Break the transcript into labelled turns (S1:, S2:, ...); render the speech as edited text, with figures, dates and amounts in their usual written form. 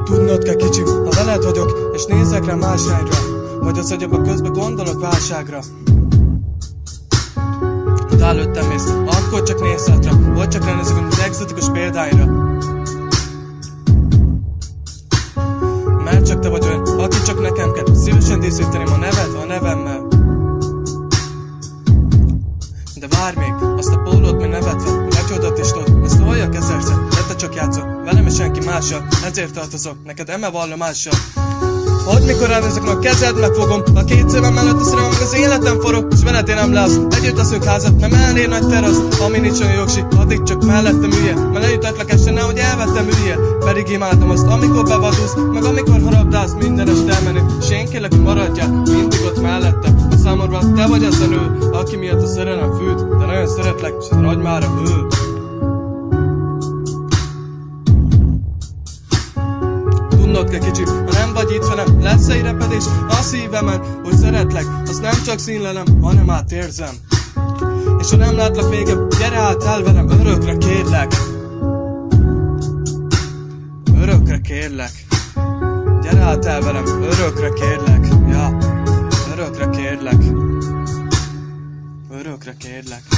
S1: Tudnod kell kicsim, ha veled vagyok, és nézek rá más irányra, vagy az agyamba közben gondolok válságra. De előttem mész, akkor csak nézz hátra, vagy csak ránézek az egzotikus példányra. Mert csak te vagy olyan, aki csak nekem kell, szívesen díszíteném a neved a nevemmel. De várj még, azt a pólót még nevetve, megcsodat is tudod, ne szóljak ezerszer, de te csak játszol, velem és senki mással, ezért tartozok, neked eme vallomással. Hogy mikor elnézek a kezed, megfogom, a két szívem mellett a szerelem, meg az életem forog, és veled érem le azt, együtt leszünk házat, nem elnér nagy terasz, ami nincs olyan jogsi, addig csak mellettem üljél, mert ne juttatlak este, nehogy elvettem üljél, pedig imádom azt, amikor bevadulsz, meg amikor harabdálsz, minden este elmenő, és én kérlek, hogy maradjál, mindig ott mellettem, a számomra te vagy az a nő, aki miatt a szerelem fűt, de nagyon szeretlek, és az agymára hő. Tudnod kell kicsi, ha nem vagy itt velem, lesz egy repedés a szívemen, hogy szeretlek, azt nem csak színlelem, hanem átérzem. És ha nem látlak végem, gyere át el velem, örökre kérlek. Örökre kérlek. Gyere át el velem, örökre kérlek. Ja, örökre kérlek. Örökre kérlek.